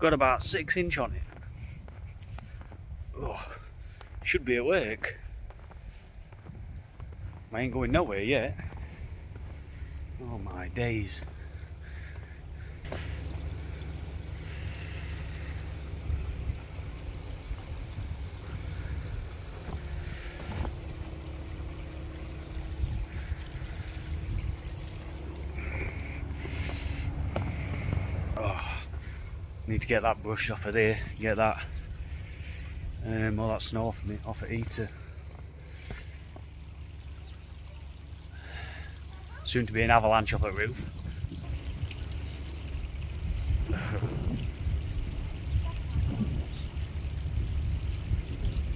Got about 6 inch on it. Oh, should be at work. I ain't going nowhere yet. Oh my days. Need to get that brush off of there, get that all that snow off of Eater. Soon to be an avalanche off the roof. I'm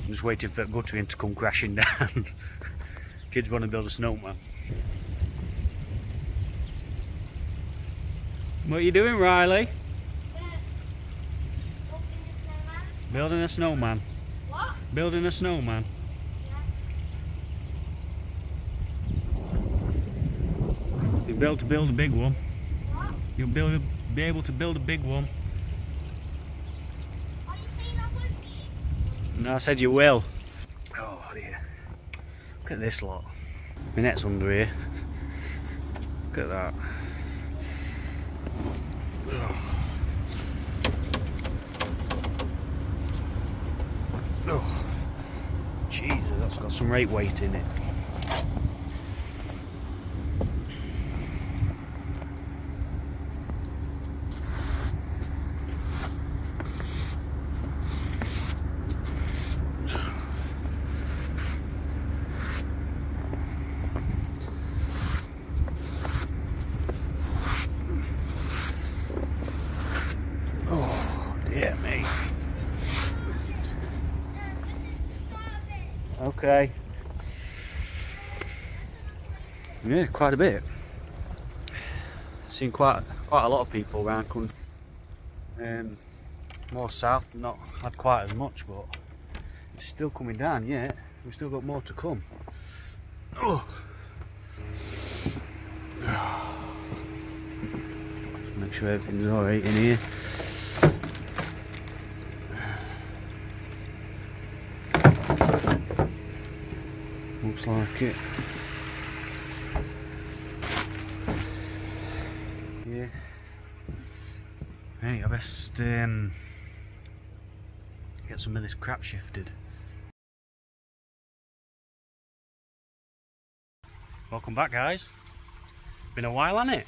just waiting for Guthrie to come crashing down. Kids want to build a snowman. What are you doing, Riley? Building a snowman. What? Building a snowman. Yeah. You'll be able to build a big one. What? You'll be able to build a big one. Are you saying I won't be? No, I said you will. Oh dear. Look at this lot. My net's under here. Look at that. Oh. Oh, Jesus, that's got some rate weight in it. Oh, dear me. Okay. Yeah, quite a bit. Seen quite a lot of people around country. More south, not had quite as much, but it's still coming down yet. We've still got more to come. Oh. Just make sure everything's alright in here. Looks like it. Yeah. Hey, I best get some of this crap shifted. Welcome back, guys. Been a while, hasn't it?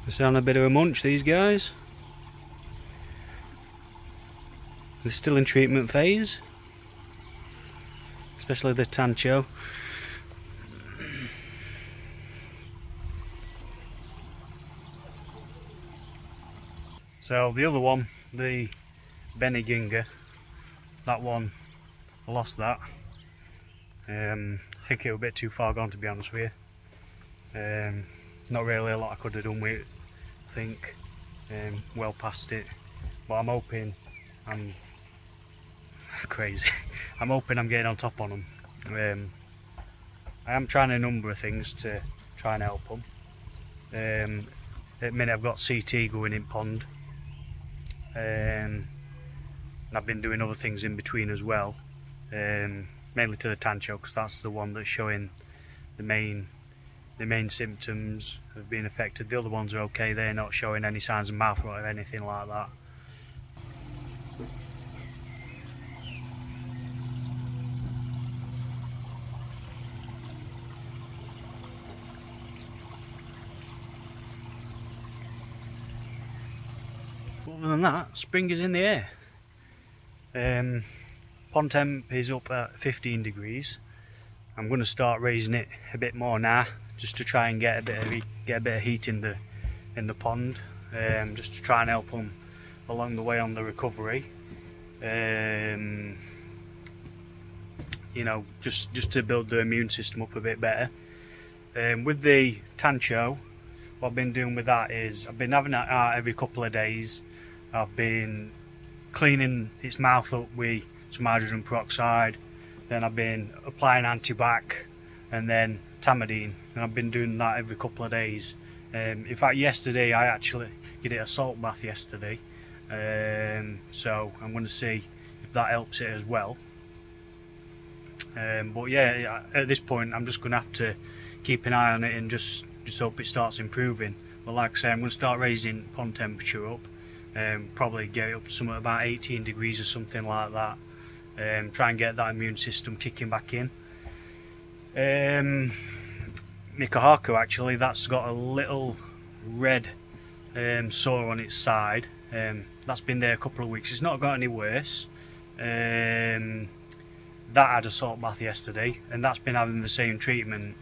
Just on a bit of a munch, these guys. They're still in treatment phase, especially the Tancho. So the other one, the Benny Ginger, that one, I lost that. I think it was a bit too far gone, to be honest with you. Not really a lot I could have done with it, I think. Well past it, but I'm hoping I'm crazy. I'm hoping I'm getting on top on them. I am trying a number of things to try and help them. At the minute I've got CT going in pond, and I've been doing other things in between as well, mainly to the Tancho, because that's the one that's showing the main symptoms of being affected. The other ones are okay, they're not showing any signs of mouth rot or anything like that. Other than that, spring is in the air. Pond temp is up at 15 degrees. I'm going to start raising it a bit more now, just to try and get a bit of heat in the pond, just to try and help them along the way on the recovery. You know, just to build the immune system up a bit better. With the Tancho, what I've been doing with that is I've been having it out every couple of days. I've been cleaning its mouth up with some hydrogen peroxide, then I've been applying antibac and then Tamidine, and I've been doing that every couple of days. In fact, yesterday I actually did a salt bath yesterday, so I'm going to see if that helps it as well. But yeah, at this point I'm just going to have to keep an eye on it and just hope it starts improving. But like I say, I'm going to start raising pond temperature up, probably get it up to somewhere about 18 degrees or something like that. Try and get that immune system kicking back in. My Kohaku, actually, that's got a little red sore on its side. That's been there a couple of weeks. It's not got any worse. That had a salt bath yesterday, and that's been having the same treatment.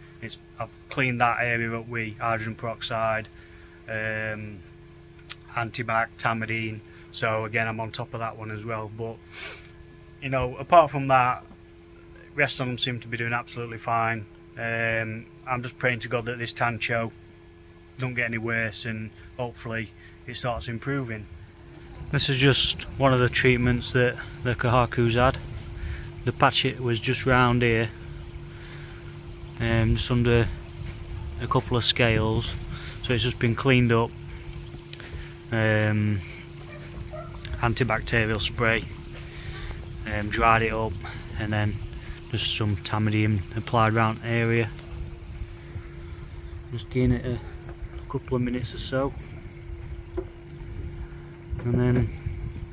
I've cleaned that area up with hydrogen peroxide, antibac, Tamidine, so again I'm on top of that one as well. But you know, apart from that, the rest of them seem to be doing absolutely fine. I'm just praying to God that this Tancho don't get any worse, and hopefully it starts improving. This is just one of the treatments that the Kohaku's had. The patch it was just round here, just under a couple of scales, so it's just been cleaned up. Antibacterial spray, dried it up, and then just some Tamidine applied around the area. Just giving it a couple of minutes or so, and then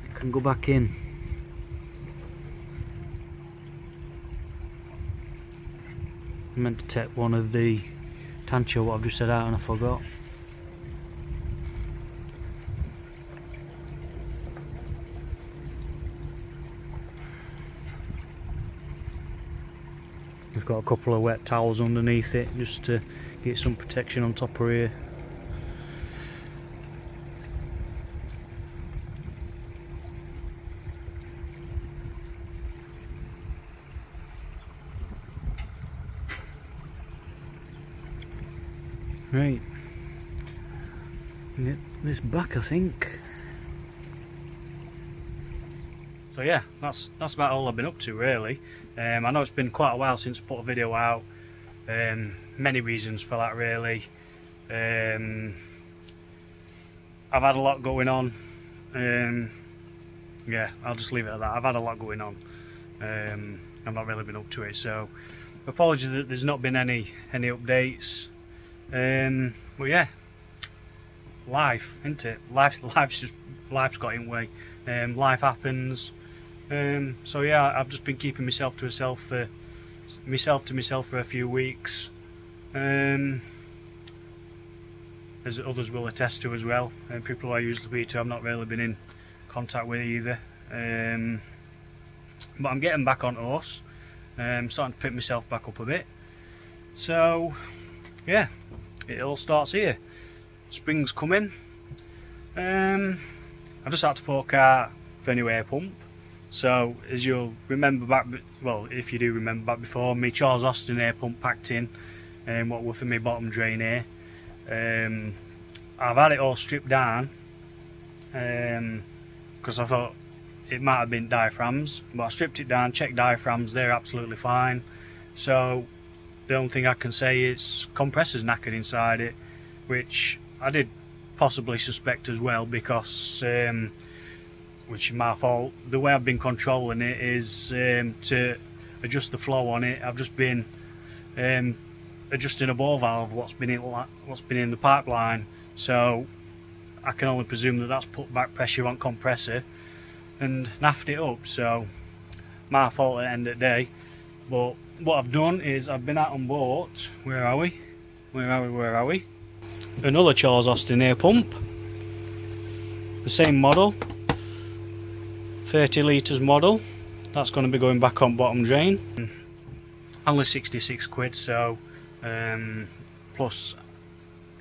it can go back in. I meant to take one of the Tancho what I've just set out and I forgot. We've got a couple of wet towels underneath it just to get some protection on top of here. Right, get this back, I think. So yeah, that's about all I've been up to really. I know it's been quite a while since I put a video out. Many reasons for that really. I've had a lot going on. Yeah, I'll just leave it at that. I've had a lot going on. I've not really been up to it, so apologies that there's not been any updates. But yeah, life, isn't it? Life's got in the way. Life happens. So yeah, I've just been keeping myself to myself for a few weeks, as others will attest to as well, and people I usually speak to I've not really been in contact with either. But I'm getting back on horse. Starting to pick myself back up a bit. So yeah, it all starts here. Spring's coming. I've just had to fork out for a new air pump. So as you'll remember back, well, if you do remember back before, me Charles Austin air pump packed in, what were for my bottom drain here. I've had it all stripped down because I thought it might have been diaphragms, but I stripped it down, checked diaphragms, they're absolutely fine. So the only thing I can say is compressors knackered inside it, which I did possibly suspect as well, because which is my fault. The way I've been controlling it is to adjust the flow on it. I've just been adjusting a ball valve, what's been in the pipeline, so I can only presume that that's put back pressure on compressor and naffed it up. So my fault at the end of the day. But what I've done is I've been out and bought, where are we? Another Charles Austin air pump, the same model, 30 litres model. That's going to be going back on bottom drain. Only 66 quid, so plus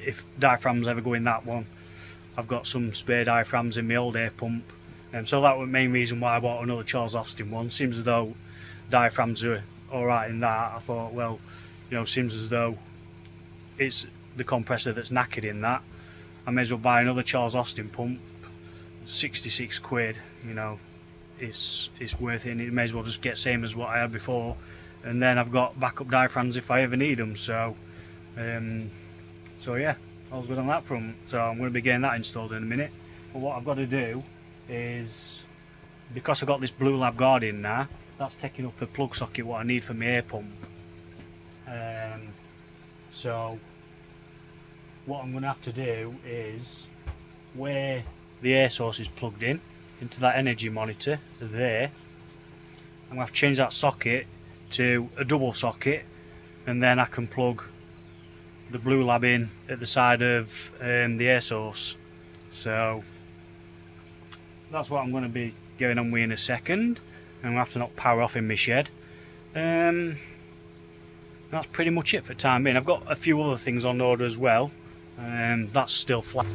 if diaphragms ever go in that one, I've got some spare diaphragms in my old air pump, so that was the main reason why I bought another Charles Austin one. Seems as though diaphragms are alright in that. I thought, well, you know, seems as though it's the compressor that's knackered in that. I may as well buy another Charles Austin pump. 66 quid, you know, it's worth it, and it may as well just get same as what I had before, and then I've got backup diaphragms if I ever need them. So yeah, all's good on that front. So I'm going to be getting that installed in a minute. But what I've got to do is, because I've got this Blue Lab Guardian now, that's taking up a plug socket what I need for my air pump. So what I'm going to have to do is, where the air source is plugged in into that energy monitor there, I'm going to have to change that socket to a double socket, and then I can plug the Blue Lab in at the side of the air source. So that's what I'm going to be going on with in a second. I'm going to have to knock power off in my shed. That's pretty much it for the time being. I've got a few other things on order as well. That's still flat.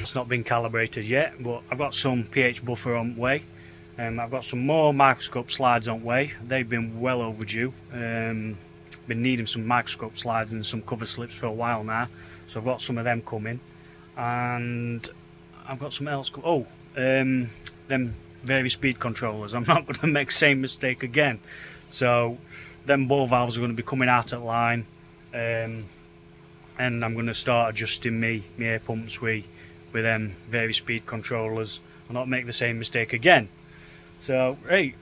It's not been calibrated yet, but I've got some pH buffer on way. I've got some more microscope slides on way. They've been well overdue. Been needing some microscope slides and some cover slips for a while now, so I've got some of them coming. And I've got something else. Them vary speed controllers. I'm not going to make the same mistake again. So them ball valves are going to be coming out at line, and I'm going to start adjusting my air pumps with them vary speed controllers. I'll not make the same mistake again. So right,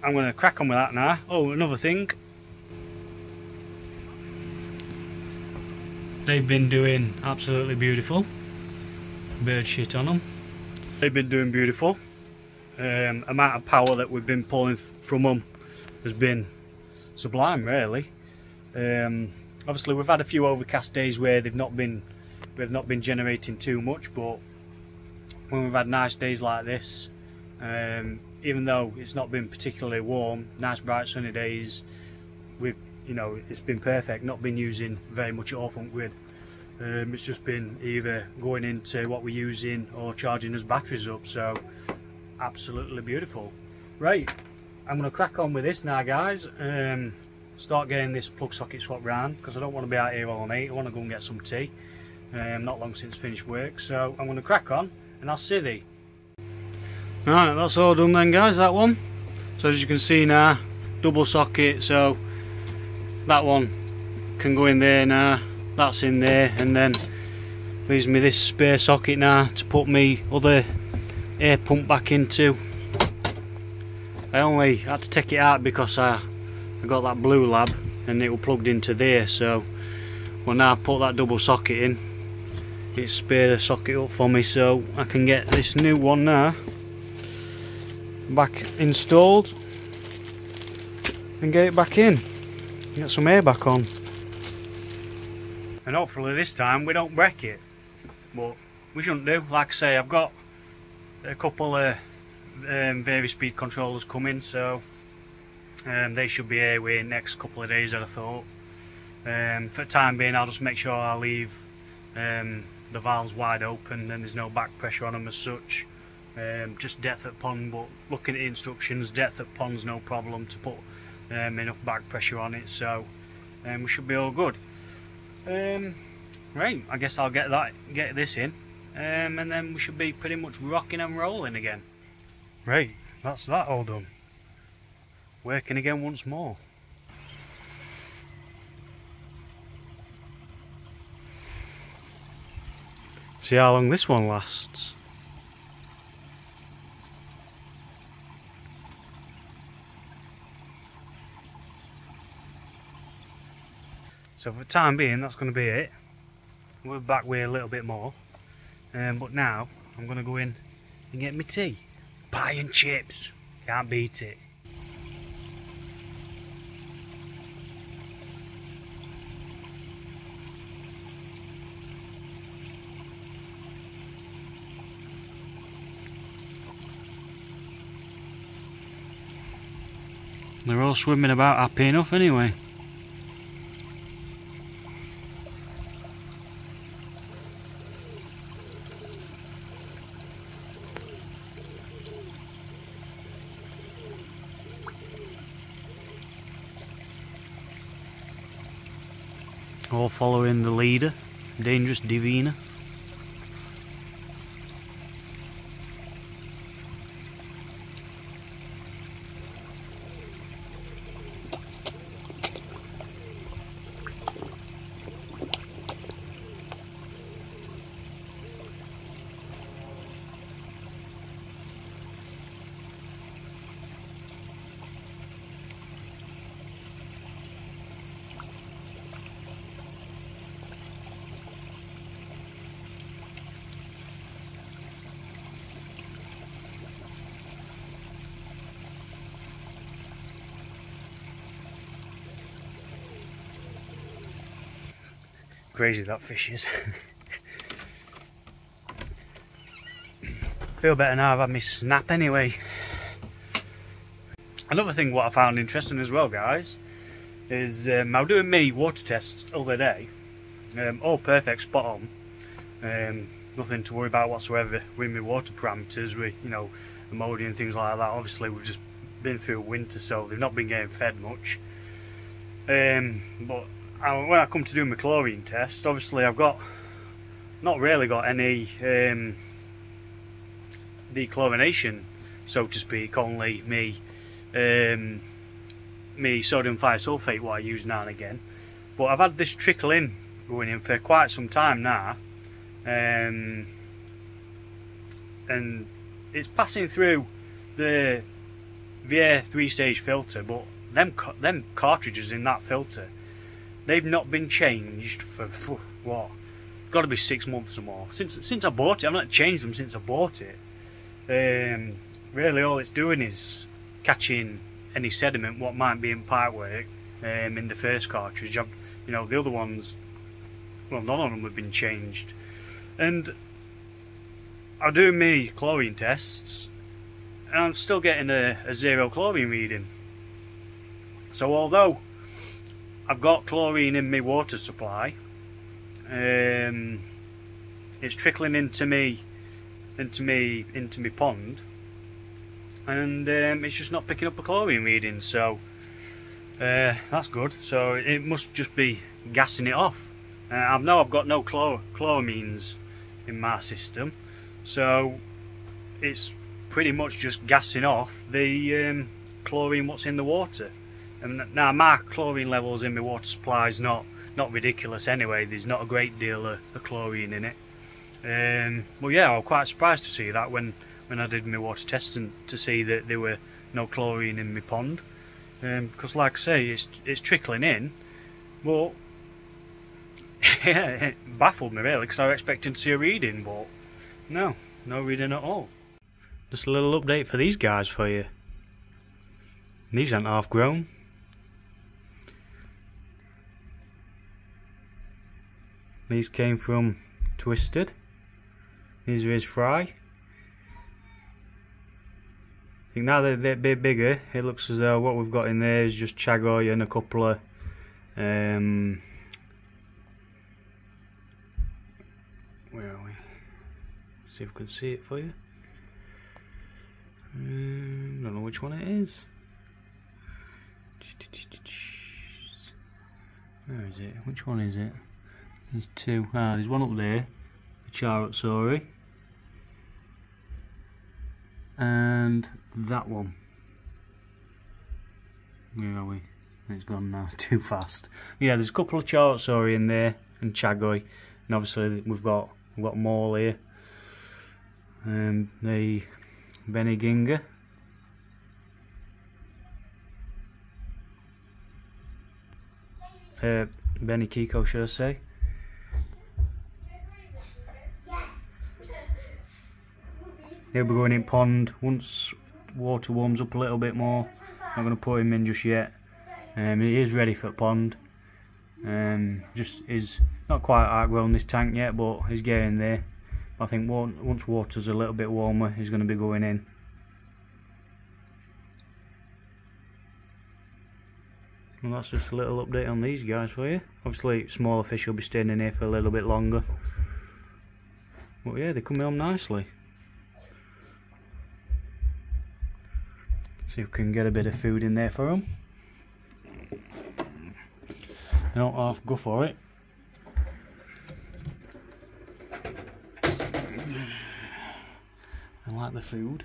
I'm going to crack on with that now. Oh, another thing, they've been doing absolutely beautiful. Bird shit on them. They've been doing beautiful. Amount of power that we've been pulling from them has been sublime, really. Obviously we've had a few overcast days where we've not been generating too much, but when we've had nice days like this, even though it's not been particularly warm, nice bright sunny days, it's been perfect. Not been using very much at all from grid. It's just been either going into what we're using or charging those batteries up. So absolutely beautiful. Right, I'm going to crack on with this now, guys. Start getting this plug socket swapped round, because I don't want to be out here all night. I want to go and get some tea. Not long since finished work, so I'm going to crack on and I'll see thee. Right, that's all done then, guys, that one. So as you can see now, double socket, so that one can go in there now, that's in there, and then leaves me this spare socket now to put me other air pump back into. I only had to take it out because I got that Blue Lab and it was plugged into there, so well, now I've put that double socket in, it's spared the socket up for me, so I can get this new one now back installed and get it back in, get some air back on, and hopefully this time we don't break it, but we shouldn't do. Like I say, I've got a couple of vary speed controllers coming, so they should be here within the next couple of days, I'd have thought. For the time being, I'll just make sure I leave the valves wide open and there's no back pressure on them as such. Just depth at pond, but looking at the instructions, depth at pond's no problem to put enough back pressure on it, so we should be all good. Right, I guess I'll get this in, and then we should be pretty much rocking and rolling again. Right, that's that all done. Working again once more. See how long this one lasts. So for the time being, that's going to be it. We'll be back with a little bit more, but now I'm going to go in and get my tea. Pie and chips, can't beat it. They're all swimming about happy enough anyway. All following the leader, Dangerous Divina. Crazy that fish is. Feel better now I've had my snap anyway. Another thing what I found interesting as well, guys, is I was doing me water tests the other day. All perfect, spot on. Nothing to worry about whatsoever with my water parameters, with, you know, ammonia and things like that. Obviously we've just been through winter, so they've not been getting fed much. But when I come to do my chlorine test, obviously I've not really got any dechlorination, so to speak. Only me sodium thiosulfate what I use now and again. But I've had this trickle in going in for quite some time now, and it's passing through the Vier 3-stage filter, but them cartridges in that filter, they've not been changed for what, got to be 6 months or more since I bought it. I've not changed them since I bought it. Really all it's doing is catching any sediment what might be in pipework in the first cartridge. You know, the other ones, well, none of them have been changed. And I do me chlorine tests and I'm still getting a 0 chlorine reading. So although I've got chlorine in my water supply, it's trickling into me pond, and it's just not picking up a chlorine reading. So that's good. So it must just be gassing it off. I know I've got no chloramines in my system, so it's pretty much just gassing off the chlorine what's in the water. And now my chlorine levels in my water supply is not ridiculous anyway. There's not a great deal of chlorine in it. Well, yeah, I was quite surprised to see that when I did my water testing, to see that there were no chlorine in my pond. Because like I say, it's trickling in. Well, yeah, it baffled me really, because I was expecting to see a reading, but no reading at all. Just a little update for these guys for you. These aren't half grown. These came from Twisted. These are his fry. I think now they're a bit bigger, it looks as though what we've got in there is just chagoy and a couple of where are we? See if we can see it for you. Don't know which one it is. Where is it? Which one is it? There's two. There's one up there, the Charotsori, and that one. Where are we? It's gone now, too fast. Yeah, there's a couple of Charotsori in there, and Chagoy, and obviously we've got more here. The Beniginga. Benikiko, should I say? He'll be going in pond once water warms up a little bit more. Not going to put him in just yet. He is ready for pond. Just is not quite outgrown this tank yet, but he's getting there. I think once water's a little bit warmer, he's going to be going in. Well, that's just a little update on these guys for you. Obviously, smaller fish will be staying in here for a little bit longer. But yeah, they're coming home nicely. See if we can get a bit of food in there for them. They don't half go for it. I like the food.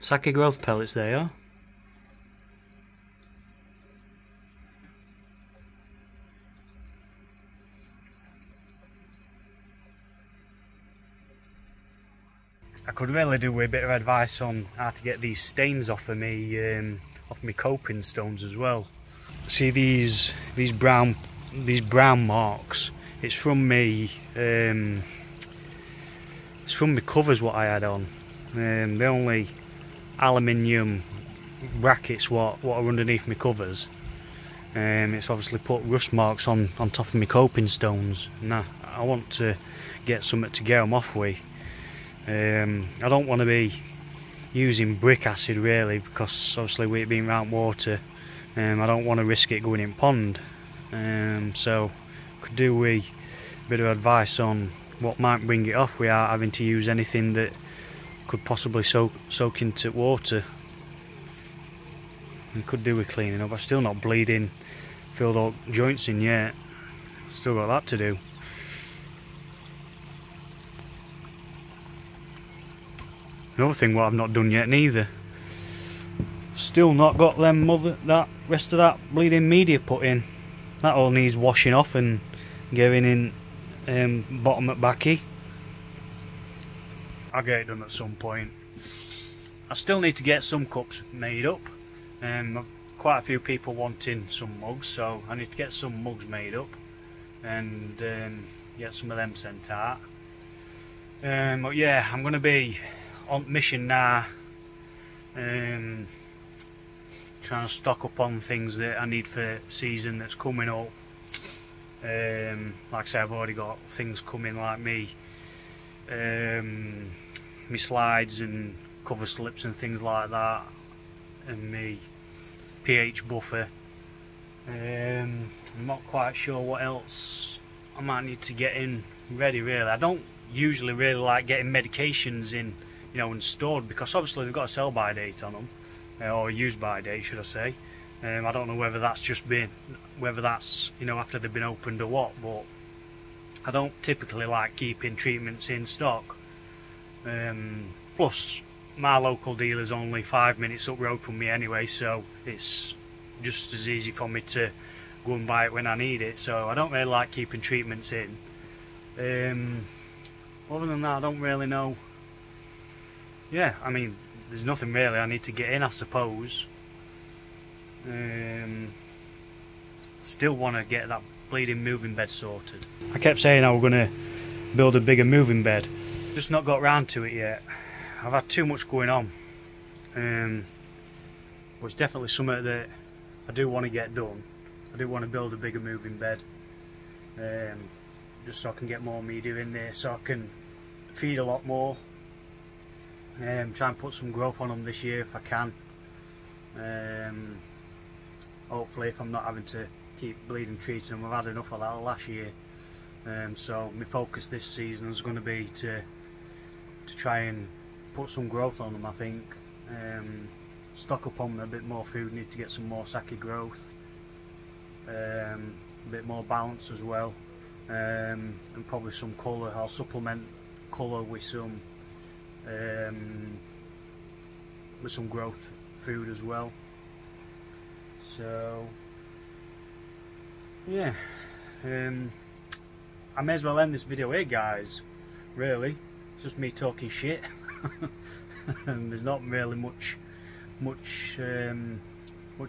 Sake growth pellets they are. I could really do with a bit of advice on how to get these stains off of me coping stones as well. See these brown marks? It's from me. It's from my covers what I had on. The only aluminium brackets what are underneath my covers. It's obviously put rust marks on top of my coping stones. Now I want to get something to get them off with. I don't want to be using brick acid really, because obviously with it being around water, I don't want to risk it going in pond. So could do with a bit of advice on what might bring it off without having to use anything that could possibly soak into water. And could do with cleaning up. I've still not bleeding filled up joints in yet. Still got that to do. Another thing what I've not done yet neither. Still not got that rest of that bleeding media put in. That all needs washing off and getting in bottom at backy. I'll get it done at some point. I still need to get some cups made up. Quite a few people wanting some mugs, so I need to get some mugs made up and get some of them sent out. But yeah, I'm going to be on mission now, trying to stock up on things that I need for season that's coming up. Like I say, I've already got things coming like me slides and cover slips and things like that, and me pH buffer. I'm not quite sure what else I might need to get in ready really. I don't usually really like getting medications in, you know, and stored, because obviously they've got a sell by date on them, or a use by date should I say. I don't know whether that's you know, after they've been opened or what, but I don't typically like keeping treatments in stock. Plus my local dealer's only 5 minutes up road from me anyway, so it's just as easy for me to go and buy it when I need it, so I don't really like keeping treatments in. Other than that, I don't really know. Yeah, I mean, there's nothing really I need to get in, I suppose. Still want to get that bleeding moving bed sorted. I kept saying I was going to build a bigger moving bed, just not got round to it yet. I've had too much going on, but it's definitely something that I do want to get done. I do want to build a bigger moving bed, just so I can get more media in there, so I can feed a lot more. Try and put some growth on them this year if I can. Hopefully, if I'm not having to keep bleeding treating them. I've had enough of that last year. So my focus this season is going to be to try and put some growth on them, I think. Stock up on a bit more food, need to get some more Saki growth, a bit more balance as well, and probably some colour. I'll supplement colour with some growth food as well. So yeah, I may as well end this video here, guys. Really, it's just me talking shit. And there's not really much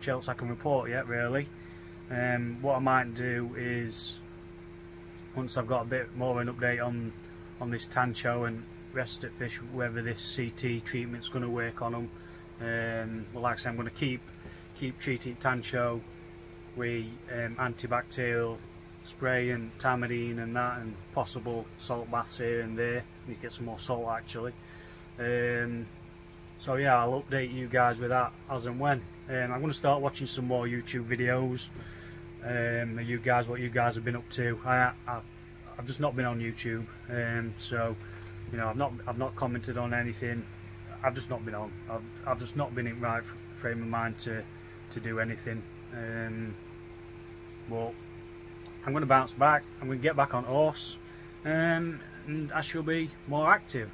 else I can report yet, really. What I might do is, once I've got a bit more of an update on this Tancho and rest of fish, whether this CT treatment's going to work on them. Well, like I said, I'm going to keep treating Tancho with antibacterial spray and Tamidine and that, and possible salt baths here and there. Need to get some more salt actually. So yeah, I'll update you guys with that as and when. I'm going to start watching some more YouTube videos. You guys, what you guys have been up to. I've just not been on YouTube, so you know, I've not commented on anything. I've just not been on. I've just not been in right frame of mind to do anything. But I'm going to bounce back. I'm going to get back on horse, and I shall be more active.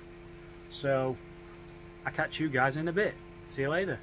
So I'll catch you guys in a bit. See you later.